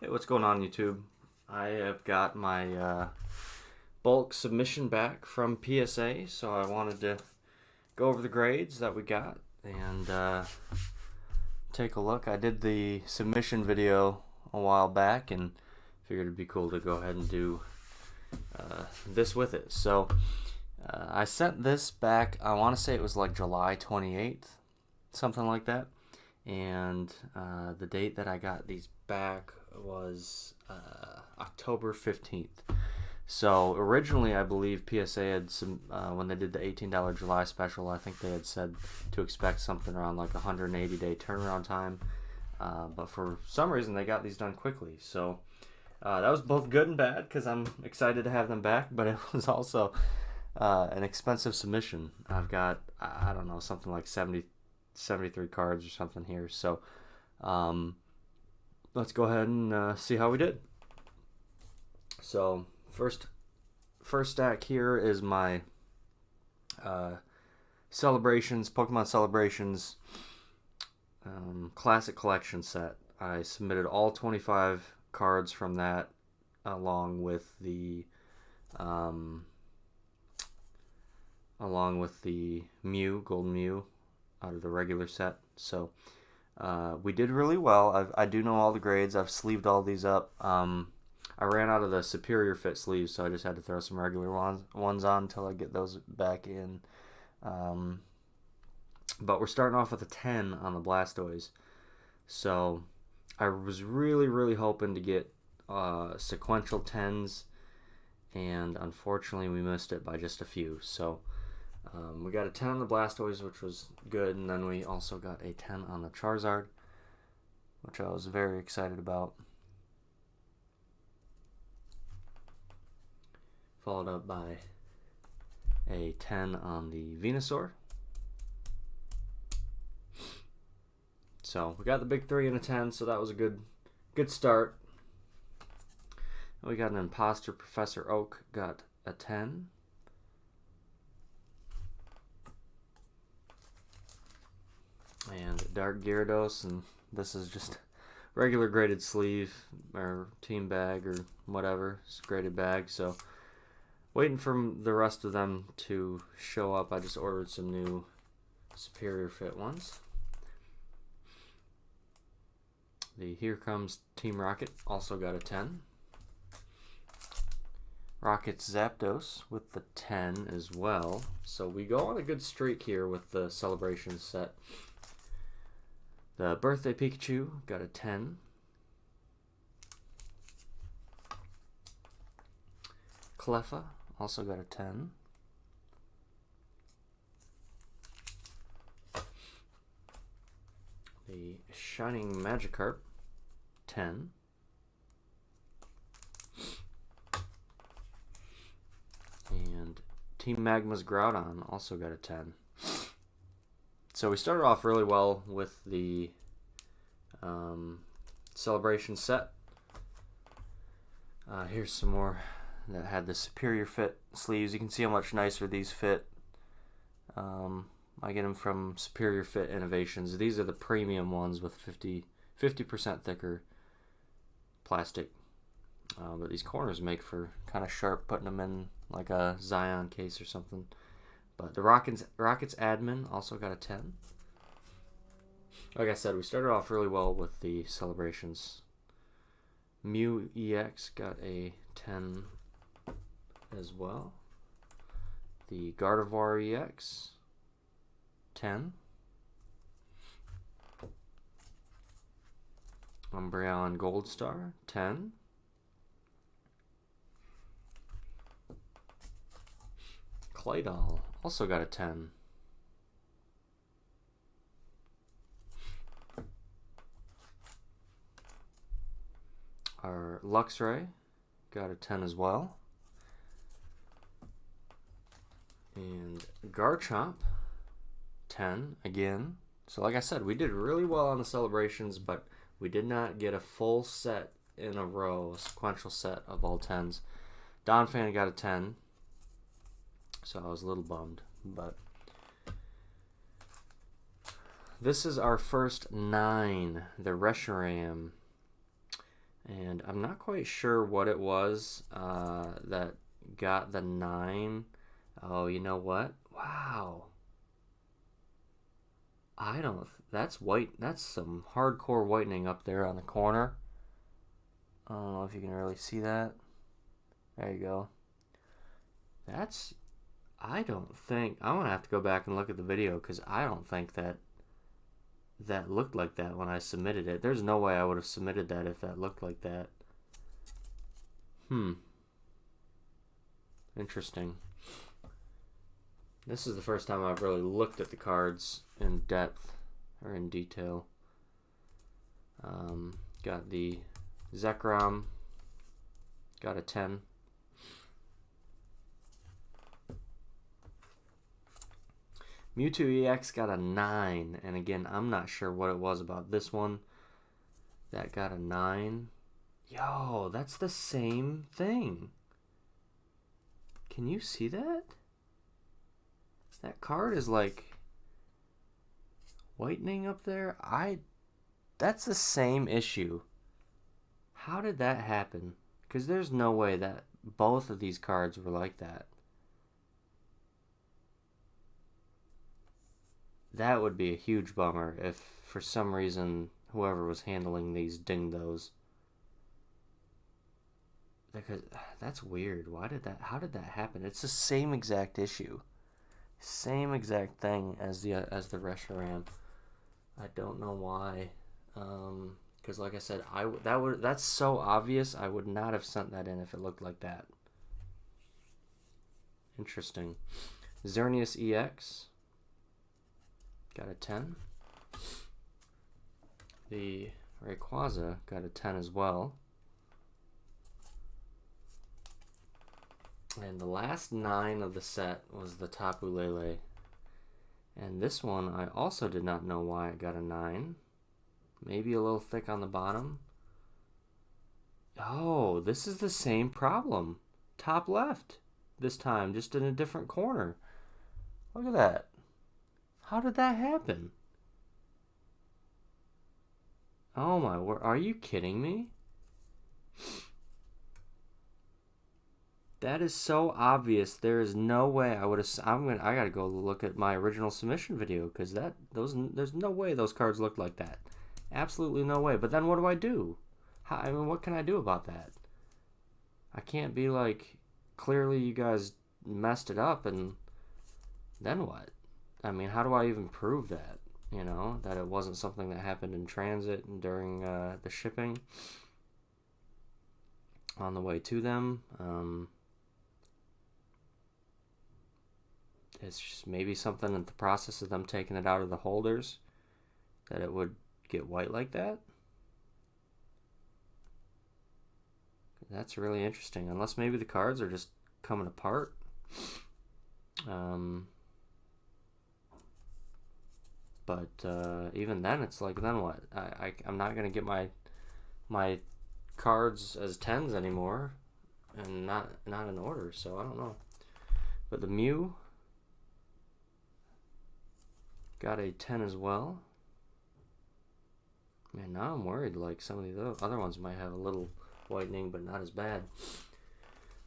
Hey, what's going on, YouTube? I have got my bulk submission back from PSA, so I wanted to go over the grades that we got and take a look. I did the submission video a while back and figured it'd be cool to go ahead and do this with it. So I sent this back, I want to say it was like July 28th, something like that. And the date that I got these back was October 15th. So originally, I believe PSA had some, when they did the $18 July special, I think they had said to expect something around like 180-day turnaround time. But for some reason, they got these done quickly. So that was both good and bad because I'm excited to have them back, but it was also an expensive submission. I've got, I don't know, something like 73 cards or something here. So let's go ahead and see how we did. So first stack here is my Celebrations, Pokemon Celebrations Classic Collection set. I submitted all 25 cards from that along with the Mew, Golden Mew out of the regular set. So we did really well. I do know all the grades. I've sleeved all these up. I ran out of the superior fit sleeves, so I just had to throw some regular ones on until I get those back in. But we're starting off with a 10 on the Blastoise. So I was really hoping to get sequential 10s, and unfortunately we missed it by just a few. So we got a 10 on the Blastoise, which was good, and then we also got a 10 on the Charizard, which I was very excited about. Followed up by a 10 on the Venusaur. So we got the big 3 and a 10, so that was a good start. We got an Imposter Professor Oak, got a 10. And Dark Gyarados, and this is just regular graded sleeve or team bag or whatever. It's a graded bag, so waiting for the rest of them to show up. I just ordered some new superior fit ones. The Here Comes Team Rocket also got a 10. Rocket's Zapdos with the 10 as well. So we go on a good streak here with the Celebration set. The Birthday Pikachu got a 10. Cleffa also got a 10. The Shining Magikarp, 10. And Team Magma's Groudon also got a 10. So we started off really well with the Celebration set. Here's some more that had the superior fit sleeves. You can see how much nicer these fit. I get them from Superior Fit Innovations. These are the premium ones with 50% thicker plastic. But these corners make for kind of sharp, putting them in like a Zion case or something. But the Rockets Admin also got a 10. Like I said, we started off really well with the Celebrations. Mew EX got a 10 as well. The Gardevoir EX, 10. Umbreon Goldstar, 10. Claydol also got a 10. Our Luxray got a 10 as well. And Garchomp, 10 again. So like I said, we did really well on the Celebrations, but we did not get a full set in a row, a sequential set of all 10s. Donphan got a 10. So I was a little bummed, but this is our first 9, the Reshiram. And I'm not quite sure what it was that got the 9. Oh, you know what? Wow. I don't. That's white. That's some hardcore whitening up there on the corner. I don't know if you can really see that. There you go. That's. I don't think. I'm gonna have to go back and look at the video because I don't think that looked like that when I submitted it. There's no way I would have submitted that if that looked like that. Interesting. This is the first time I've really looked at the cards in depth or in detail. Got the Zekrom, got a 10. Mewtwo EX got a 9, and again, I'm not sure what it was about this one that got a 9. Yo, that's the same thing. Can you see that? That card is like whitening up there. That's the same issue. How did that happen? Because there's no way that both of these cards were like that. That would be a huge bummer if for some reason whoever was handling these dinged those. Because that's weird. How did that happen? It's the same exact issue. Same exact thing as the Reshiram. I don't know why. Because like I said, that's so obvious. I would not have sent that in if it looked like that. Interesting. Xerneas EX got a 10. The Rayquaza got a 10 as well. And the last 9 of the set was the Tapu Lele. And this one, I also did not know why it got a 9. Maybe a little thick on the bottom. Oh, this is the same problem. Top left this time, just in a different corner. Look at that. How did that happen? Oh my word, are you kidding me? That is so obvious. There is no way I would have. I gotta go look at my original submission video because there's no way those cards looked like that. Absolutely no way. But then what do I do? What can I do about that? I can't be like, clearly you guys messed it up, and then what? I mean, how do I even prove that? You know, that it wasn't something that happened in transit and during the shipping on the way to them. It's just maybe something in the process of them taking it out of the holders that it would get white like that. That's really interesting. Unless maybe the cards are just coming apart. But even then, it's like, then what? I'm not gonna get my cards as 10s anymore, and not in order. So I don't know. But the Mew got a 10 as well. Man, now I'm worried. Like some of these other ones might have a little whitening, but not as bad.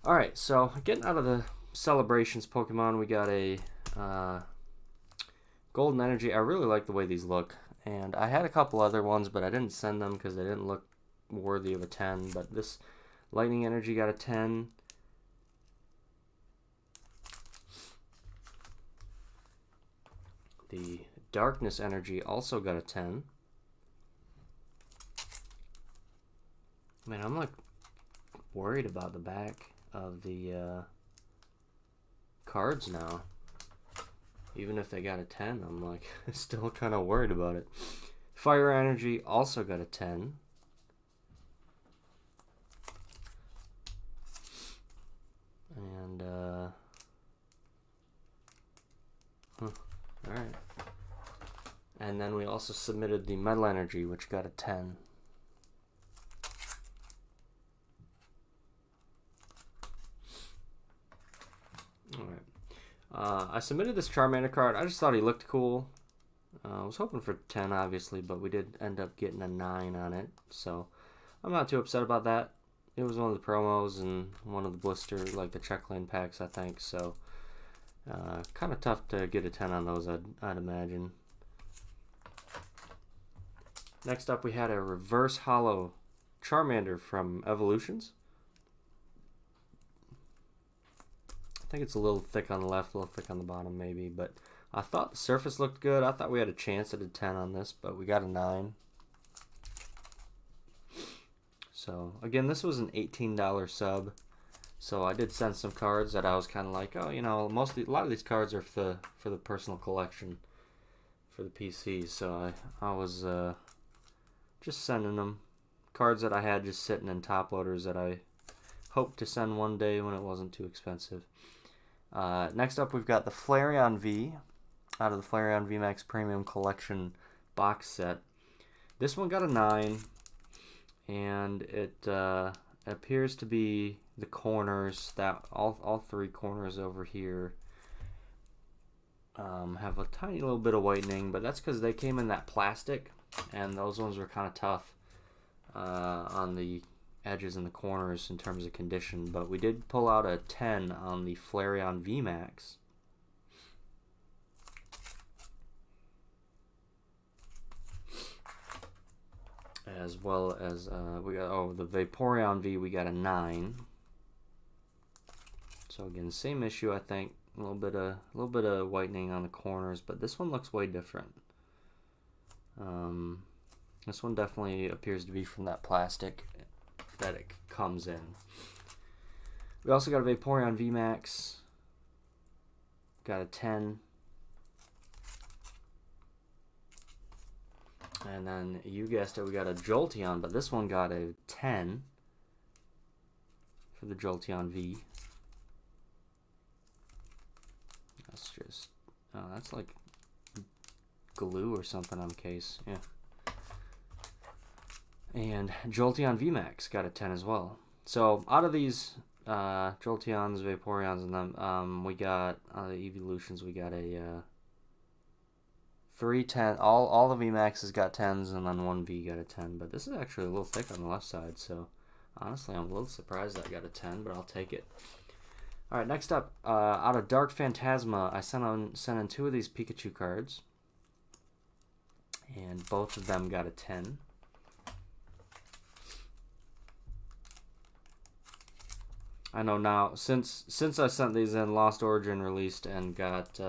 All right, so getting out of the celebrations Pokemon, we got a Golden Energy. I really like the way these look, and I had a couple other ones, but I didn't send them because they didn't look worthy of a 10. But this Lightning Energy got a 10. The Darkness Energy also got a 10. Man, I'm like worried about the back of the cards now. Even if they got a 10, I'm like still kind of worried about it. Fire Energy also got a 10. And alright. And then we also submitted the Metal Energy, which got a 10. Alright. I submitted this Charmander card. I just thought he looked cool. I was hoping for 10, obviously, but we did end up getting a 9 on it. So I'm not too upset about that. It was one of the promos and one of the blister, like the check lane packs, I think. So, kind of tough to get a 10 on those, I'd imagine. Next up, we had a reverse hollow Charmander from Evolutions. I think it's a little thick on the left, a little thick on the bottom maybe, but I thought the surface looked good. I thought we had a chance at a 10 on this, but we got a 9. So, again, this was an $18 sub. So I did send some cards that I was kind of like, oh, you know, a lot of these cards are for the personal collection, for the PCs. So I was just sending them cards that I had just sitting in top loaders that I hoped to send one day when it wasn't too expensive. Next up, we've got the Flareon V out of the Flareon VMAX Premium Collection box set. This one got a 9, and it appears to be the corners, that all 3 corners over here have a tiny little bit of whitening, but that's because they came in that plastic, and those ones were kind of tough on the edges and the corners in terms of condition. But we did pull out a 10 on the Flareon VMAX. As well as we got the Vaporeon V, we got a 9. So again, same issue, I think. A little bit of whitening on the corners, but this one looks way different. This one definitely appears to be from that plastic that it comes in. We also got a Vaporeon VMAX. Got a 10. And then you guessed it, we got a Jolteon, but this one got a 10 for the Jolteon V. That's just, that's like glue or something on the case, yeah. And Jolteon VMAX got a 10 as well. So out of these Jolteons, Vaporeons, and them, we got the Evolutions. We got a 3 10. All the VMAXs got 10s, and then one V got a 10. But this is actually a little thick on the left side, so honestly, I'm a little surprised that I got a 10, but I'll take it. All right, next up, out of Dark Phantasma, I sent in 2 of these Pikachu cards, and both of them got a 10. I know now, since I sent these in, Lost Origin released and got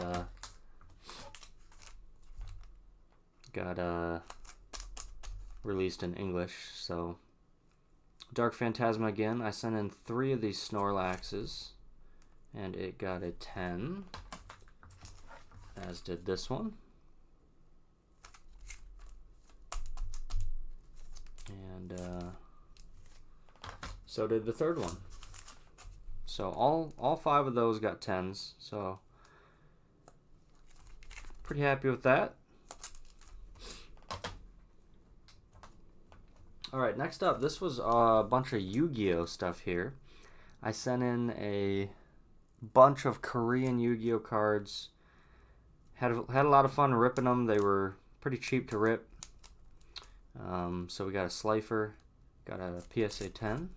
released in English. So Dark Phantasma again, I sent in 3 of these Snorlaxes, and it got a 10, as did this one. And so did the third one. So all 5 of those got 10s. So pretty happy with that. All right, next up, this was a bunch of Yu-Gi-Oh stuff here. I sent in a bunch of Korean Yu-Gi-Oh cards. Had a lot of fun ripping them. They were pretty cheap to rip. So we got a Slifer, got a PSA 10.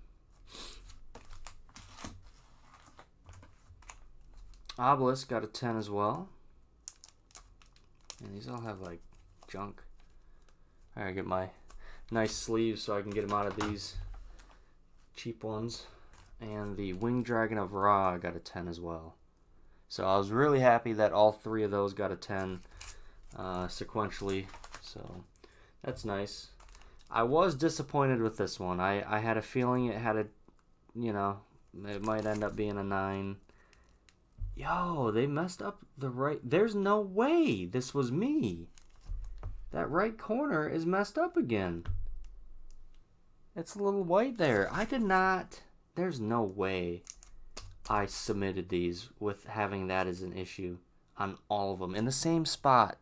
Obelisk got a 10 as well. And these all have like junk. I gotta get my nice sleeves so I can get them out of these cheap ones. And the Winged Dragon of Ra got a 10 as well. So I was really happy that all 3 of those got a 10 sequentially. So that's nice. I was disappointed with this one. I had a feeling it had a, you know, it might end up being a 9. Yo, they messed up the right. There's no way this was me. That right corner is messed up again. It's a little white there. I did not. There's no way I submitted these with having that as an issue on all of them in the same spot.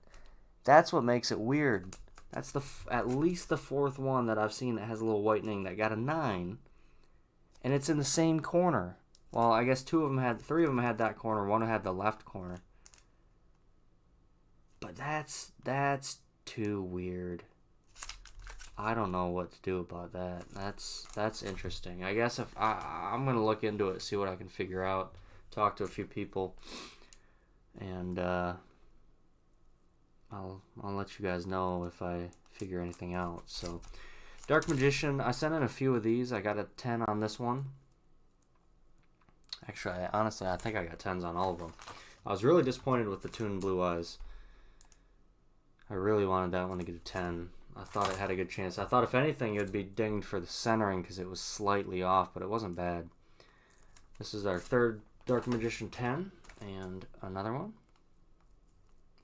That's what makes it weird. That's at least the 4th one that I've seen that has a little whitening that got a 9, and it's in the same corner. Well, I guess 3 of them had that corner. One had the left corner. But that's too weird. I don't know what to do about that. That's interesting. I guess if I'm gonna look into it, see what I can figure out, talk to a few people, and I'll let you guys know if I figure anything out. So, Dark Magician, I sent in a few of these. I got a 10 on this one. Actually, honestly, I think I got 10s on all of them. I was really disappointed with the Toon Blue Eyes. I really wanted that one to get a 10. I thought it had a good chance. I thought if anything it would be dinged for the centering because it was slightly off, but it wasn't bad. This is our third Dark Magician 10 and another one.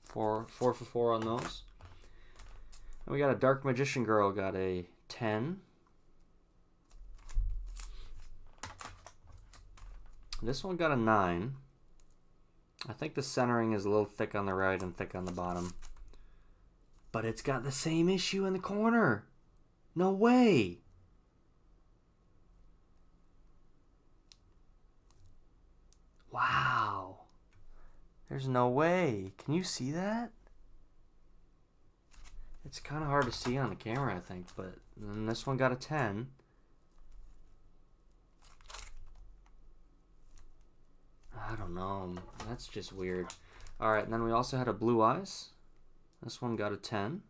Four for 4 on those. And we got a Dark Magician Girl, got a 10. This one got a 9. I think the centering is a little thick on the right and thick on the bottom. But it's got the same issue in the corner. No way. Wow. There's no way. Can you see that? It's kind of hard to see on the camera, I think. But then this one got a 10. I don't know. That's just weird. Alright, and then we also had a Blue Eyes. This one got a 10.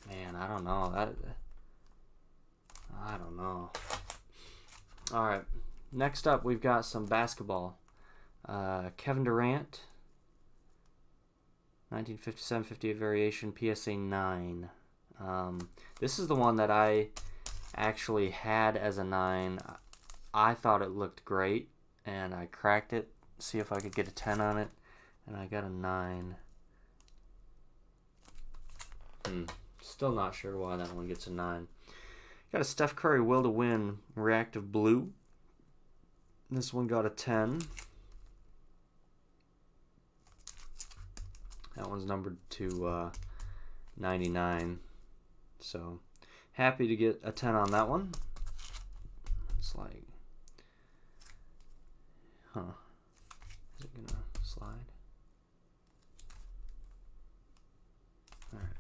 Man, I don't know. I don't know. Alright, next up we've got some basketball. Kevin Durant, 1957-58 variation, PSA 9. This is the one that I actually had as a 9. I thought it looked great, and I cracked it, see if I could get a 10 on it, and I got a 9. Still not sure why that one gets a 9. Got a Steph Curry Will to Win Reactive Blue. This one got a 10. That one's numbered to 99. So, happy to get a 10 on that one. It's like, is it gonna slide? Alright.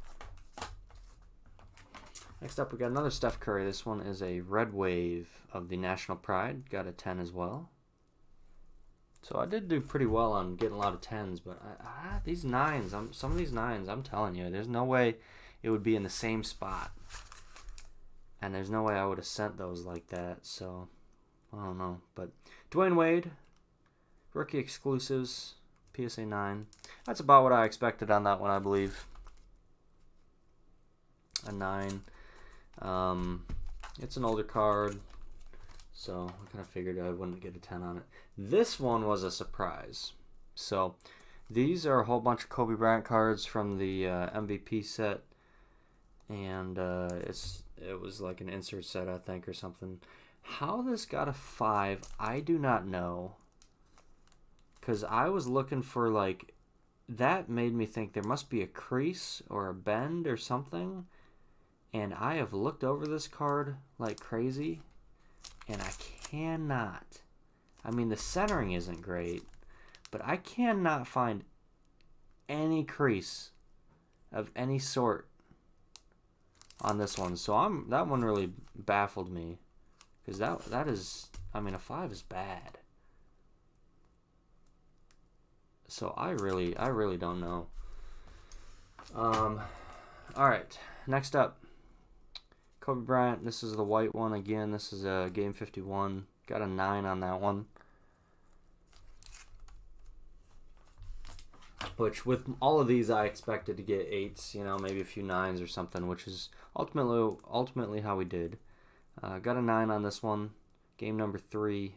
Next up, we got another Steph Curry. This one is a Red Wave of the National Pride. Got a 10 as well. So I did do pretty well on getting a lot of 10s, but these 9s, some of these 9s, I'm telling you, there's no way it would be in the same spot. And there's no way I would have sent those like that, so I don't know. But Dwayne Wade, rookie exclusives, PSA 9. That's about what I expected on that one, I believe. A 9. It's an older card, so I kind of figured I wouldn't get a 10 on it. This one was a surprise. So these are a whole bunch of Kobe Bryant cards from the MVP set, and it was like an insert set, I think, or something. How this got a 5, I do not know, because I was looking for, like, that made me think there must be a crease or a bend or something. And I have looked over this card like crazy, and I cannot. I mean, the centering isn't great, but I cannot find any crease of any sort on this one. So that one really baffled me, because that is, I mean, a 5 is bad. So I really don't know. All right, next up. Kobe Bryant, this is the white one again. This is a Game 51. Got a 9 on that one. Which, with all of these, I expected to get 8s, you know, maybe a few 9s or something, which is ultimately how we did. Got a 9 on this one. Game number 3.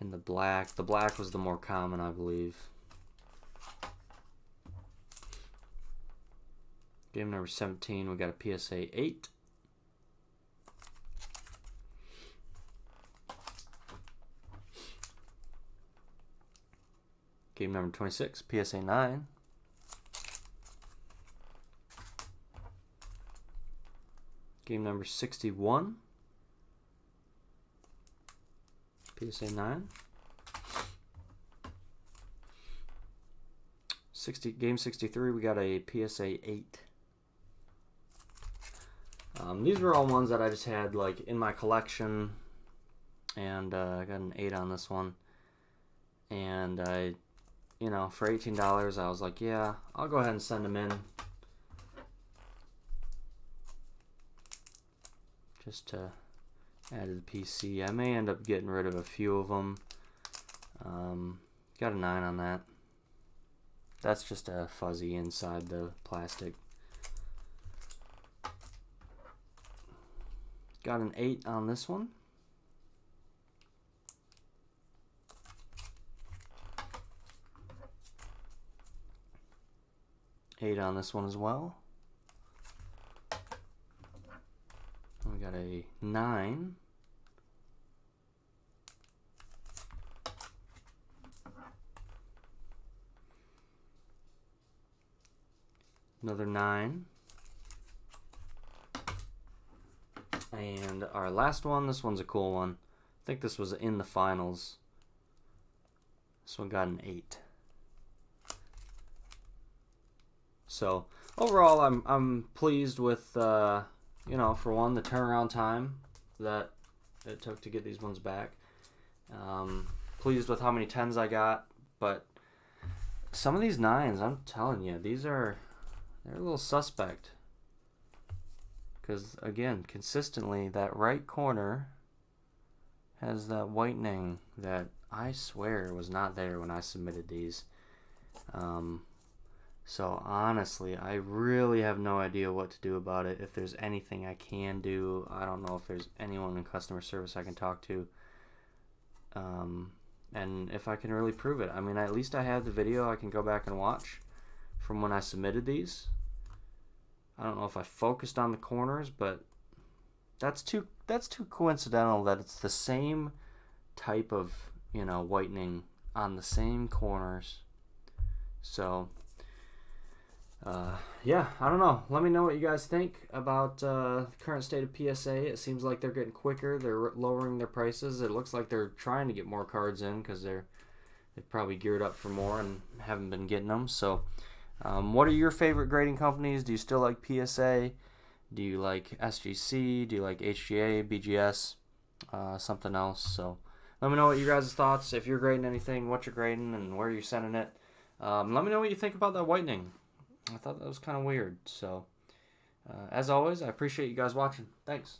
In the black. The black was the more common, I believe. Game number 17, we got a PSA 8. Game number 26, PSA 9. Game number 61, PSA 9. Game 63, we got a PSA 8. These were all ones that I just had like in my collection, and I got an 8 on this one. And I, for $18, I was like, yeah, I'll go ahead and send them in. Just to add to the PC. I may end up getting rid of a few of them. Got a 9 on that. That's just a fuzzy inside the plastic. Got an 8 on this one. Eight on this one as well. We got a 9. Another 9. And our last one, this one's a cool one. I think this was in the finals. This one got an 8. So overall, I'm pleased with for one, the turnaround time that it took to get these ones back. Pleased with how many 10s I got, but some of these 9s, I'm telling you, they're a little suspect. Because again, consistently, that right corner has that whitening that I swear was not there when I submitted these. So honestly, I really have no idea what to do about it. If there's anything I can do, I don't know if there's anyone in customer service I can talk to. And if I can really prove it. I mean, at least I have the video I can go back and watch from when I submitted these. I don't know if I focused on the corners, but that's too coincidental that it's the same type of, whitening on the same corners. So yeah, I don't know. Let me know what you guys think about the current state of PSA. It seems like they're getting quicker. They're lowering their prices. It looks like they're trying to get more cards in because they've probably geared up for more and haven't been getting them. So what are your favorite grading companies? Do you still like PSA? Do you like SGC? Do you like HGA, BGS, something else? So let me know what you guys' thoughts. If you're grading anything, what you're grading, and where you're sending it. Let me know what you think about that whitening. I thought that was kind of weird. So, as always, I appreciate you guys watching. Thanks.